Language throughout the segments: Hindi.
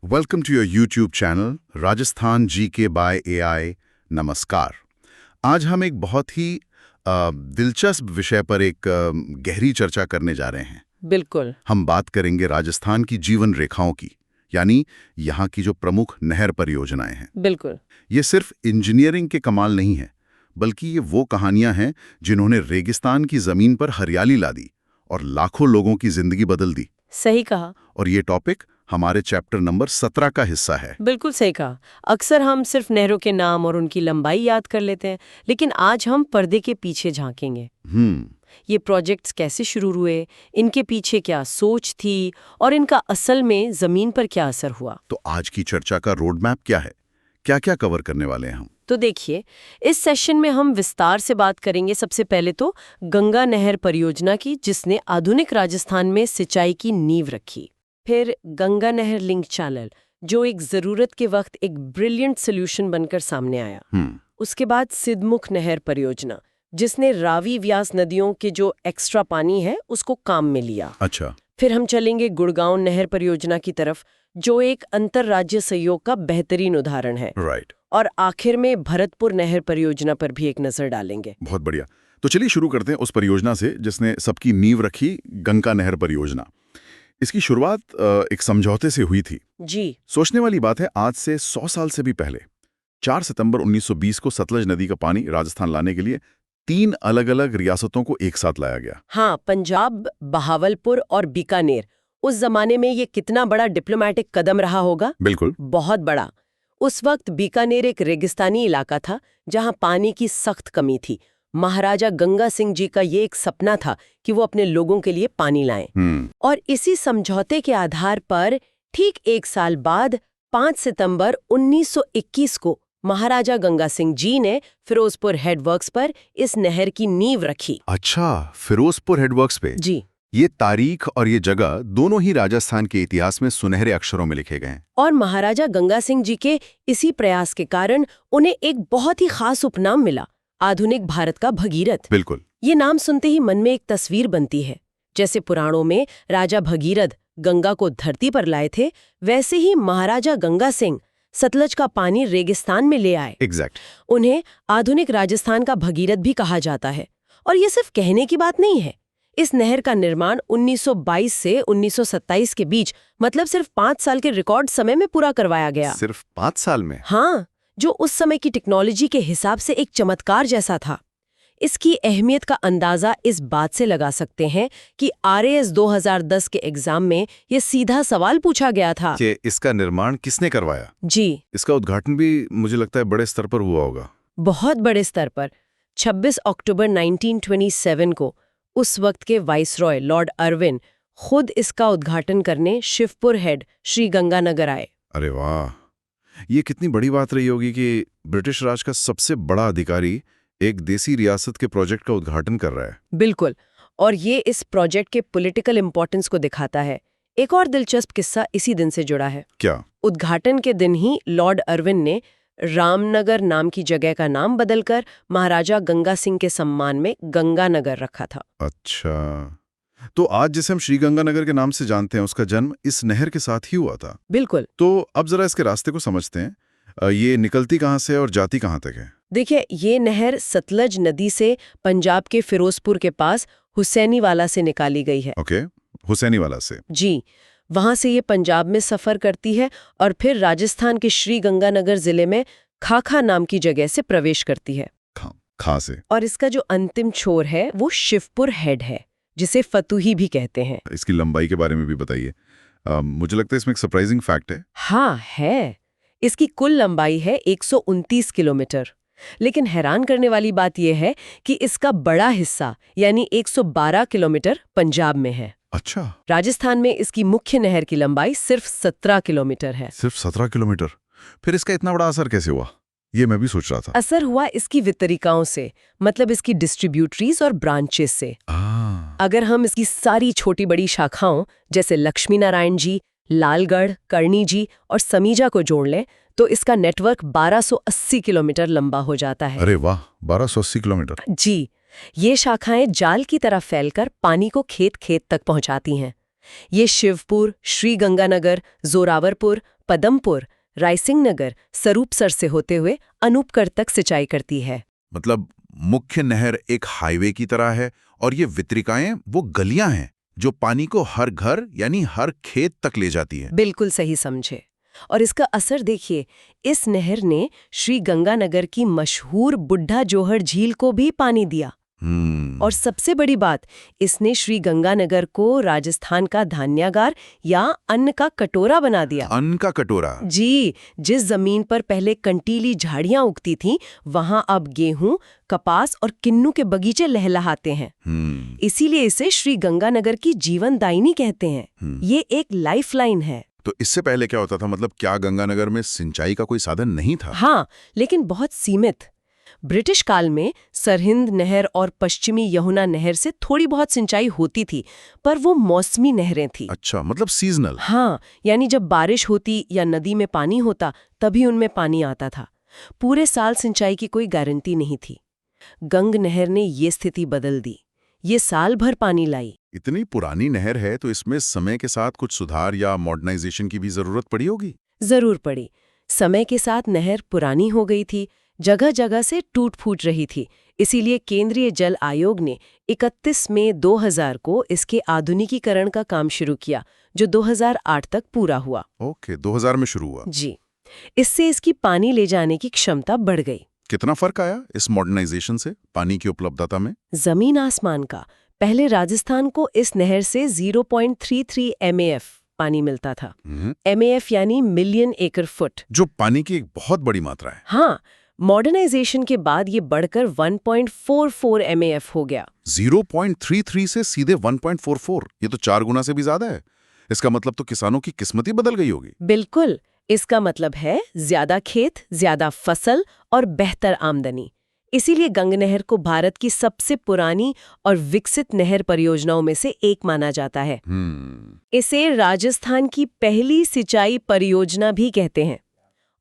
Welcome to your YouTube channel Rajasthan GK by AI. नमस्कार। आज हम एक बहुत ही दिलचस्प विषय पर एक गहरी चर्चा करने जा रहे हैं। बिल्कुल। हम बात करेंगे राजस्थान की जीवन रेखाओं की, यानी यहाँ की जो प्रमुख नहर परियोजनाएं हैं। बिल्कुल। ये सिर्फ इंजीनियरिंग के कमाल नहीं है, बल्कि ये वो कहानियां हैं जिन्होंने रेगिस्तान की जमीन पर हरियाली ला दी और लाखों लोगों की जिंदगी बदल दी। सही कहा। और ये टॉपिक हमारे चैप्टर नंबर 17 का हिस्सा है। बिल्कुल सही कहा। अक्सर हम सिर्फ नहरों के नाम और उनकी लंबाई याद कर लेते हैं, लेकिन आज हम पर्दे के पीछे झांकेंगे। ये प्रोजेक्ट्स कैसे शुरू हुए, इनके पीछे क्या सोच थी और इनका असल में जमीन पर क्या असर हुआ। तो आज की चर्चा का रोड मैप क्या है, क्या क्या कवर करने वाले हैं हम? तो देखिए, इस सेशन में हम विस्तार से बात करेंगे सबसे पहले तो गंगा नहर परियोजना की, जिसने आधुनिक राजस्थान में सिंचाई की नींव रखी। फिर गंगा नहर लिंक चैनल, जो एक जरूरत के वक्त एक ब्रिलियंट सोल्यूशन बनकर सामने आया। उसके बाद सिद्धमुख नहर परियोजना, जिसने रावी व्यास नदियों के जो एक्स्ट्रा पानी है उसको काम में लिया। अच्छा। फिर हम चलेंगे गुड़गांव नहर परियोजना की तरफ, जो एक अंतर्राज्य सहयोग का बेहतरीन उदाहरण है। राइट। और आखिर में भरतपुर नहर परियोजना पर भी एक नजर डालेंगे। बहुत बढ़िया। तो चलिए शुरू करते हैं उस परियोजना से जिसने सबकी नींव रखी, गंगा नहर परियोजना। इसकी शुरुआत एक समझौते से हुई थी। जी। सोचने वाली बात है, आज से 100 साल से भी पहले 4 सितंबर 1920 को सतलज नदी का पानी राजस्थान लाने के लिए 3 अलग-अलग रियासतों को एक साथ लाया गया। हाँ, पंजाब, बहावलपुर और बीकानेर। उस जमाने में ये कितना बड़ा डिप्लोमेटिक कदम रहा होगा। बिल्कुल। बहुत बड़ा। उस वक्त बीकानेर एक रेगिस्तानी इलाका था जहां पानी की सख्त कमी थी। महाराजा गंगा सिंह जी का ये एक सपना था कि वो अपने लोगों के लिए पानी लाएं। और इसी समझौते के आधार पर ठीक 1 साल बाद 5 सितंबर 1921 को महाराजा गंगा सिंह जी ने फिरोजपुर हेडवर्क्स पर इस नहर की नींव रखी। अच्छा, फिरोजपुर हेडवर्क्स पे। जी। ये तारीख और ये जगह दोनों ही राजस्थान के इतिहास में सुनहरे अक्षरों में लिखे गए हैं। और महाराजा गंगा सिंह जी के इसी प्रयास के कारण उन्हें एक बहुत ही खास उपनाम मिला, आधुनिक भारत का भगीरथ। बिल्कुल। ये नाम सुनते ही मन में एक तस्वीर बनती है। जैसे पुराणों में राजा भगीरथ गंगा को धरती पर लाए थे, वैसे ही महाराजा गंगा सिंह सतलज का पानी रेगिस्तान में ले आए। एग्जैक्ट। उन्हें आधुनिक राजस्थान का भगीरथ भी कहा जाता है। और ये सिर्फ कहने की बात नहीं है। इस नहर का निर्माण 1922 से 1927 के बीच, मतलब सिर्फ 5 साल के रिकॉर्ड समय में पूरा करवाया गया। सिर्फ 5 साल में? हाँ, जो उस समय की टेक्नोलॉजी के हिसाब से एक चमत्कार जैसा था। इसकी अहमियत का अंदाजा इस बात से लगा सकते हैं कि RAS 2010 के एग्जाम में ये सीधा सवाल पूछा गया था कि इसका निर्माण किसने करवाया। जी। इसका उद्घाटन भी मुझे लगता है बड़े स्तर पर हुआ होगा। बहुत बड़े स्तर पर। 26 अक्टूबर 1927 को उस वक्त के वाइसरॉय लॉर्ड अर्विन खुद इसका उद्घाटन करने शिवपुर हेड श्री गंगानगर आए। अरे वाह, ये कितनी बड़ी बात रही होगी कि ब्रिटिश राज का सबसे बड़ा अधिकारी एक देसी रियासत के प्रोजेक्ट का उद्घाटन कर रहा है। बिल्कुल। और ये इस प्रोजेक्ट के पॉलिटिकल इंपॉर्टेंस को दिखाता है। एक और दिलचस्प किस्सा इसी दिन से जुड़ा है। क्या? उद्घाटन के दिन ही लॉर्ड अर्विन ने रामनगर नाम की जगह का नाम बदलकर महाराजा गंगा सिंह के सम्मान में गंगानगर रखा था। अच्छा, तो आज जिसे हम श्री गंगानगर के नाम से जानते हैं, उसका जन्म इस नहर के साथ ही हुआ था। बिल्कुल। तो अब जरा इसके रास्ते को समझते हैं। ये निकलती कहाँ से और जाती कहाँ तक है? देखिए, ये नहर सतलज नदी से पंजाब के फिरोजपुर के पास हुसैनीवाला से निकाली गई है। ओके, हुसैनीवाला से। जी। वहां से ये पंजाब में सफर करती है और फिर राजस्थान के श्री गंगानगर जिले में खाखा नाम की जगह से प्रवेश करती है। खा से। और इसका जो अंतिम छोर है वो शिवपुर हेड है, जिसे फतुही भी कहते हैं। इसकी लंबाई के बारे में भी बताइए। मुझे लगता है इसमें एक सरप्राइजिंग फैक्ट है। हाँ है। इसकी कुल लंबाई है 129 किलोमीटर। लेकिन हैरान करने वाली बात यह है कि इसका बड़ा हिस्सा यानी 112 किलोमीटर पंजाब में है। अच्छा। राजस्थान में इसकी मुख्य नहर की लंबाई सिर्फ 17 किलोमीटर है। सिर्फ 17 किलोमीटर? फिर इसका इतना बड़ा असर कैसे हुआ, ये मैं भी सोच रहा था। असर हुआ इसकी वितरिकाओं से, मतलब इसकी डिस्ट्रीब्यूटरीज और ब्रांचेस से। अगर हम इसकी सारी छोटी बड़ी शाखाओं जैसे लक्ष्मी नारायण जी, लालगढ़, करणी जी और समीजा को जोड़ लें तो इसका नेटवर्क 1280 किलोमीटर लंबा हो जाता है। अरे वाह, 1280 किलोमीटर। जी। ये शाखाएं जाल की तरह फैलकर पानी को खेत खेत तक पहुंचाती हैं। ये शिवपुर, श्री गंगानगर, जोरावरपुर, पदमपुर, रायसिंह नगर, सरूपसर से होते हुए अनूपगढ़ तक सिंचाई करती है। मतलब मुख्य नहर एक हाईवे की तरह है और ये वितरिकाएं वो गलियां हैं जो पानी को हर घर यानी हर खेत तक ले जाती है। बिल्कुल सही समझे। और इसका असर देखिए, इस नहर ने श्री गंगानगर की मशहूर बुढ़ा जोहर झील को भी पानी दिया। और सबसे बड़ी बात, इसने श्री गंगानगर को राजस्थान का धान्यागार या अन्न का कटोरा बना दिया। अन्न का कटोरा? जी, जिस जमीन पर पहले कंटीली झाड़ियां उगती थीं, वहां अब गेहूं, कपास और किन्नू के बगीचे लहलहाते हैं। इसीलिए इसे श्री गंगानगर की जीवनदायिनी कहते हैं। ये एक लाइफलाइन है। तो इससे पहले क्या होता था? मतलब क्या गंगानगर में सिंचाई का कोई साधन नहीं था? हाँ, लेकिन बहुत सीमित। ब्रिटिश काल में सरहिंद नहर और पश्चिमी यमुना नहर से थोड़ी बहुत सिंचाई होती थी, पर वो मौसमी नहरें थी। अच्छा, मतलब सीजनल। हाँ, यानी जब बारिश होती या नदी में पानी होता तभी उनमें पानी आता था। पूरे साल सिंचाई की कोई गारंटी नहीं थी। गंग नहर ने ये स्थिति बदल दी। ये साल भर पानी लाई। इतनी पुरानी नहर है तो इसमें समय के साथ कुछ सुधार या मॉडर्नाइजेशन की भी जरूरत पड़ी होगी? जरूर पड़ी। समय के साथ नहर पुरानी हो गई थी, जगह जगह से टूट फूट रही थी। इसीलिए केंद्रीय जल आयोग ने 31 मई 2000 को इसके आधुनिकीकरण का काम शुरू किया, जो 2008 तक पूरा हुआ। ओके, 2000 में शुरू हुआ। जी, इससे इसकी पानी ले जाने की क्षमता बढ़ गई। कितना फर्क आया इस मॉडर्नाइजेशन से पानी की उपलब्धता में? जमीन आसमान का। पहले राजस्थान को इस नहर से 0.33 MAF पानी मिलता था। MAF यानी मिलियन एकड़ फुट, जो पानी की एक बहुत बड़ी मात्रा है। हाँ, मॉडर्नाइजेशन के बाद ये बढ़कर 1.44 MAF हो गया। 0.33 से सीधे 1.44, ये तो 4 गुना से भी ज्यादा है। इसका मतलब तो किसानों की किस्मत ही बदल गई होगी। बिल्कुल, इसका मतलब है ज्यादा खेत, ज्यादा फसल और बेहतर आमदनी। इसीलिए गंग नहर को भारत की सबसे पुरानी और विकसित नहर परियोजनाओं में से एक माना जाता है। इसे राजस्थान की पहली सिंचाई परियोजना भी कहते हैं।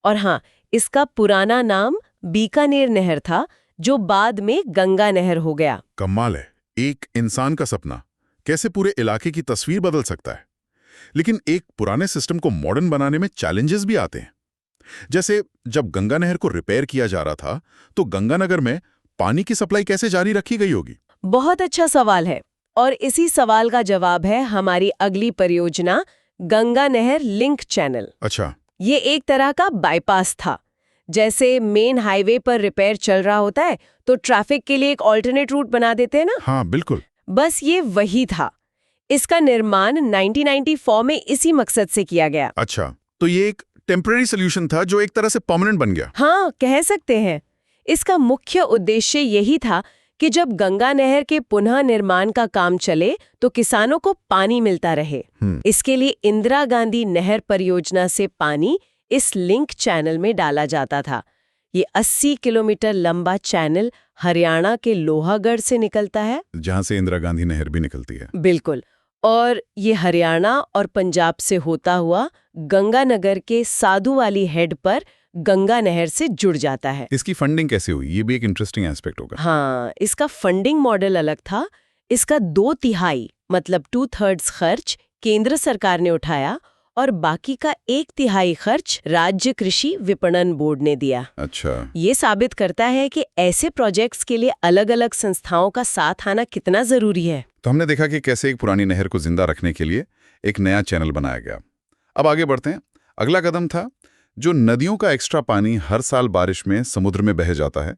और हाँ, इसका पुराना नाम बीकानेर नहर था, जो बाद में गंगा नहर हो गया। कमाल है, एक इंसान का सपना कैसे पूरे इलाके की तस्वीर बदल सकता है। लेकिन एक पुराने सिस्टम को मॉडर्न बनाने में चैलेंजेस भी आते हैं। जैसे जब गंगा नहर को रिपेयर किया जा रहा था, तो गंगानगर में पानी की सप्लाई कैसे जारी रखी गई होगी? बहुत अच्छा सवाल है, और इसी सवाल का जवाब है हमारी अगली परियोजना, गंगा नहर लिंक चैनल। अच्छा, ये एक तरह का बाईपास था। जैसे मेन हाईवे पर रिपेयर चल रहा होता है तो ट्रैफिक के लिए एक ऑल्टरनेट रूट बना देते हैं ना। हाँ बिल्कुल। बस ये वही था। इसका निर्माण 1994 में इसी मकसद से किया गया। अच्छा, तो ये एक टेम्पररी सोल्यूशन था जो एक तरह से परमानेंट बन गया। हाँ, कह सकते हैं। इसका मुख्य उद्देश्य यही था कि जब गंगा नहर के पुनः निर्माण का काम चले तो किसानों को पानी मिलता रहे। इसके लिए इंदिरा गांधी नहर परियोजना से पानी इस लिंक चैनल में डाला जाता था। ये 80 किलोमीटर लंबा चैनल हरियाणा के लोहागढ़ से निकलता है, जहां से इंदिरा गांधी नहर भी निकलती है। बिल्कुल। और ये हरियाणा और पंजाब से होता हुआ गंगानगर के साधुवाली हेड पर गंगा नहर से जुड़ जाता है। इसकी फंडिंग कैसे हुई? ये भी एक इंटरेस्टिंग एस्पेक्ट होगा। हाँ, इसका फंडिंग मॉडल अलग था। इसका 2/3 मतलब 2/3 खर्च केंद्र सरकार ने उठाया और बाकी का 1/3 खर्च राज्य कृषि विपणन बोर्ड ने दिया। अच्छा, ये साबित करता है कि ऐसे प्रोजेक्ट्स के लिए अलग-अलग संस्थाओं का साथ आना कितना जरूरी है। तो हमने देखा कि कैसे एक पुरानी नहर को जिंदा रखने के लिए एक नया चैनल बनाया गया। अब आगे बढ़ते हैं। अगला कदम था जो नदियों का एक्स्ट्रा पानी हर साल बारिश में समुद्र में बह जाता है,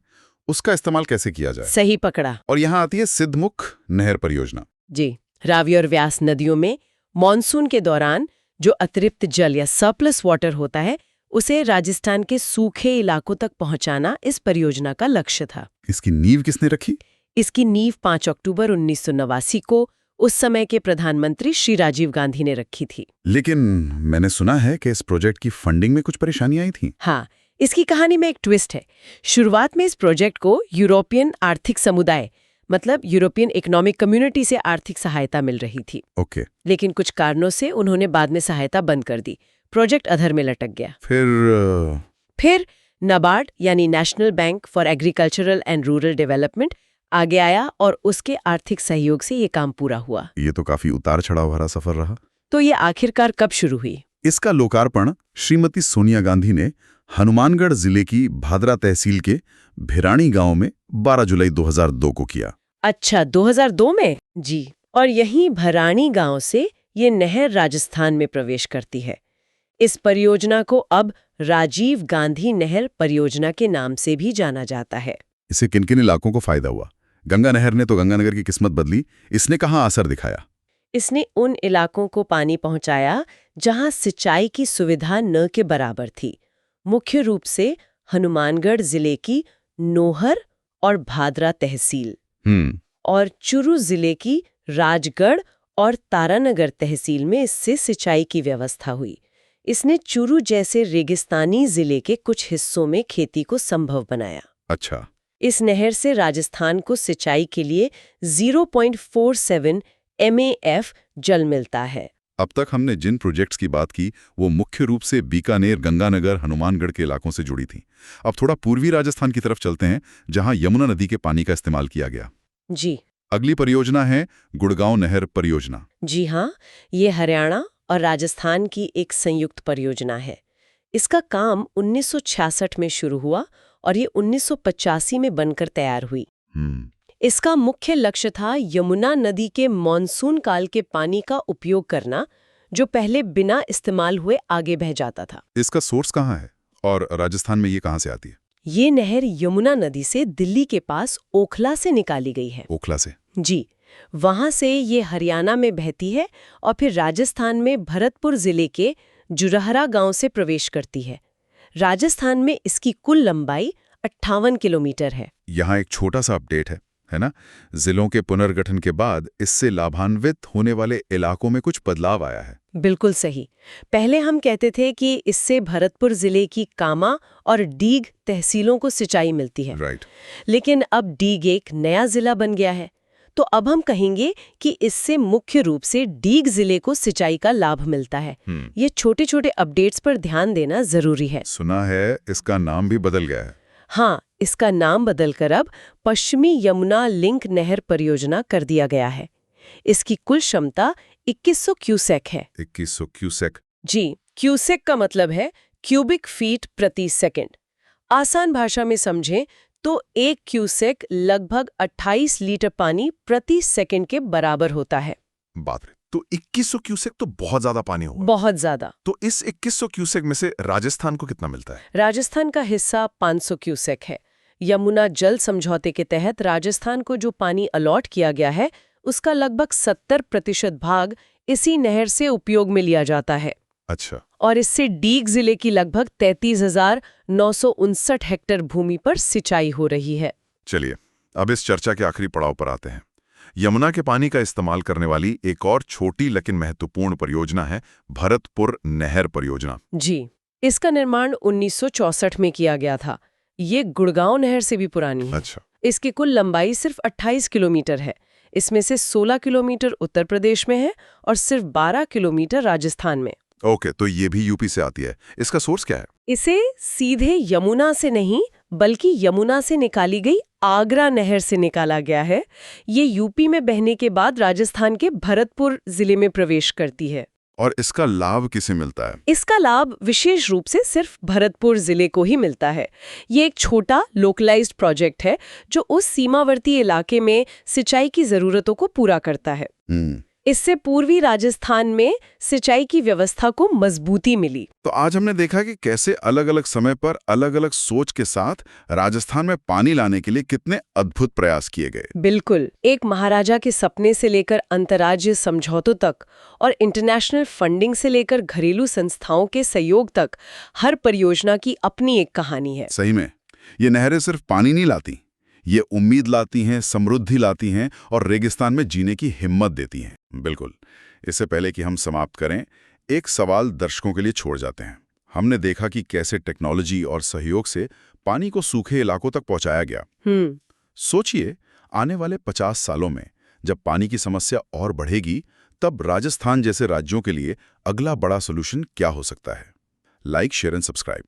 उसका इस्तेमाल कैसे किया जाए। सही पकड़ा। और यहाँ आती है सिद्धमुख नहर परियोजना। जी, रावी और व्यास नदियों में मॉनसून के दौरान जो अतिरिक्त जल या सरप्लस वाटर होता है, उसे राजस्थान के सूखे इलाकों तक पहुंचाना इस परियोजना का लक्ष्य था। इसकी नींव किसने रखी? इसकी नींव 5 अक्टूबर 1989 को उस समय के प्रधानमंत्री श्री राजीव गांधी ने रखी थी। लेकिन मैंने सुना है कि इस प्रोजेक्ट की फंडिंग में कुछ परेशानियां आई थी। हाँ, इसकी कहानी में एक ट्विस्ट है। शुरुआत में इस प्रोजेक्ट को यूरोपियन आर्थिक समुदाय मतलब यूरोपियन इकोनॉमिक कम्युनिटी से आर्थिक सहायता मिल रही थी। ओके। लेकिन कुछ कारणों से उन्होंने बाद में सहायता बंद कर दी। प्रोजेक्ट अधर में लटक गया। फिर नाबार्ड यानी national bank for agricultural and rural development आगे आया और उसके आर्थिक सहयोग से ये काम पूरा हुआ। ये तो काफी उतार चढ़ाव भरा सफर रहा। तो ये आखिरकार कब शुरू हुई? इसका लोकार्पण श्रीमती सोनिया गांधी ने हनुमानगढ़ जिले की भादरा तहसील के भिराणी गांव में 12 जुलाई 2002 को किया। अच्छा, 2002 में? जी। और यहीं भराणी गांव से ये नहर राजस्थान में प्रवेश करती है। इस परियोजना को अब राजीव गांधी नहर परियोजना के नाम से भी जाना जाता है। इससे किन-किन इलाकों को फायदा हुआ? गंगा नहर ने तो गंगानगर की किस्मत बदली, इसने कहाँ असर दिखाया? इसने उन इलाकों को पानी पहुंचाया जहां सिंचाई की सुविधा न के बराबर थी। मुख्य रूप से हनुमानगढ़ जिले की नोहर और भादरा तहसील और चुरू जिले की राजगढ़ और तारानगर तहसील में इससे सिंचाई की व्यवस्था हुई। इसने चुरू जैसे रेगिस्तानी जिले के कुछ हिस्सों में खेती को संभव बनाया। अच्छा। इस नहर से राजस्थान को सिंचाई के लिए 0.47 MAF जल मिलता है। अब तक हमने जिन प्रोजेक्ट्स की बात की वो मुख्य रूप से बीकानेर, गंगानगर, हनुमानगढ़ के इलाकों से जुड़ी थी। अब थोड़ा पूर्वी राजस्थान की तरफ चलते हैं, जहां यमुना नदी के पानी का इस्तेमाल किया गया। जी। अगली परियोजना है गुड़गांव नहर परियोजना। जी हाँ, ये हरियाणा और राजस्थान की एक संयुक्त परियोजना है। इसका काम 1966 में शुरू हुआ और ये 1985 में बनकर तैयार हुई। इसका मुख्य लक्ष्य था यमुना नदी के मॉनसून काल के पानी का उपयोग करना, जो पहले बिना इस्तेमाल हुए आगे बह जाता था। इसका सोर्स कहाँ है और राजस्थान में ये कहाँ से आती है? ये नहर यमुना नदी से दिल्ली के पास ओखला से निकाली गई है। ओखला से? जी। वहां से ये हरियाणा में बहती है और फिर राजस्थान में भरतपुर जिले के जुरहरा गांव से प्रवेश करती है। राजस्थान में इसकी कुल लंबाई 58 किलोमीटर है। यहाँ एक छोटा सा अपडेट है ना? जिलों के पुनर्गठन के बाद इससे लाभान्वित होने वाले इलाकों में कुछ बदलाव आया है। बिल्कुल सही। पहले हम कहते थे कि इससे भरतपुर जिले की कामा और डीग तहसीलों को सिंचाई मिलती है। राइट। लेकिन अब डीग एक नया जिला बन गया है, तो अब हम कहेंगे कि इससे मुख्य रूप से डीग जिले को सिंचाई का लाभ मिलता है। ये छोटे छोटे अपडेट्स पर ध्यान देना जरूरी है। सुना है इसका नाम भी बदल गया है। हाँ, इसका नाम बदलकर अब पश्चिमी यमुना लिंक नहर परियोजना कर दिया गया है। इसकी कुल क्षमता 2100 क्यूसेक है। 2100 क्यूसेक? जी। क्यूसेक का मतलब है क्यूबिक फीट प्रति सेकंड। आसान भाषा में समझें तो 1 क्यूसेक लगभग 28 लीटर पानी प्रति सेकंड के बराबर होता है। बात रे, तो 2100 क्यूसेक तो बहुत ज्यादा पानी होगा। बहुत ज्यादा। तो इस 2100 क्यूसेक में से राजस्थान को कितना मिलता है? राजस्थान का हिस्सा 500 क्यूसेक है। यमुना जल समझौते के तहत राजस्थान को जो पानी अलॉट किया गया है, उसका लगभग 70% भाग इसी नहर से उपयोग में लिया जाता है। अच्छा। और इससे डीग जिले की लगभग 33,959 हेक्टेयर भूमि पर सिंचाई हो रही है। चलिए, अब इस चर्चा के आखिरी पड़ाव पर आते हैं। यमुना के पानी का इस्तेमाल करने वाली एक और छोटी लेकिन महत्वपूर्ण परियोजना है भरतपुर नहर परियोजना। जी। इसका निर्माण 1964 में किया गया था। ये गुड़गांव नहर से भी पुरानी है। अच्छा। इसकी कुल लंबाई सिर्फ 28 किलोमीटर है। इसमें से 16 किलोमीटर उत्तर प्रदेश में है और सिर्फ 12 किलोमीटर राजस्थान में। ओके, तो ये भी यूपी से आती है। इसका सोर्स क्या है? इसे सीधे यमुना से नहीं, बल्कि यमुना से निकाली गई आगरा नहर से निकाला गया है। ये यूपी में बहने के बाद राजस्थान के भरतपुर जिले में प्रवेश करती है। और इसका लाभ किसे मिलता है? इसका लाभ विशेष रूप से सिर्फ भरतपुर जिले को ही मिलता है। ये एक छोटा लोकलाइज्ड प्रोजेक्ट है जो उस सीमावर्ती इलाके में सिंचाई की जरूरतों को पूरा करता है। इससे पूर्वी राजस्थान में सिंचाई की व्यवस्था को मजबूती मिली। तो आज हमने देखा कि कैसे अलग अलग समय पर अलग अलग सोच के साथ राजस्थान में पानी लाने के लिए कितने अद्भुत प्रयास किए गए। बिल्कुल। एक महाराजा के सपने से लेकर अंतर्राज्यीय समझौतों तक और इंटरनेशनल फंडिंग से लेकर घरेलू संस्थाओं के सहयोग तक, हर परियोजना की अपनी एक कहानी है। सही में, ये नहरें सिर्फ पानी नहीं लाती, ये उम्मीद लाती हैं, समृद्धि लाती हैं और रेगिस्तान में जीने की हिम्मत देती हैं। बिल्कुल। इससे पहले कि हम समाप्त करें, एक सवाल दर्शकों के लिए छोड़ जाते हैं। हमने देखा कि कैसे टेक्नोलॉजी और सहयोग से पानी को सूखे इलाकों तक पहुंचाया गया। सोचिए, आने वाले 50 सालों में जब पानी की समस्या और बढ़ेगी, तब राजस्थान जैसे राज्यों के लिए अगला बड़ा सॉल्यूशन क्या हो सकता है। Like, share and subscribe.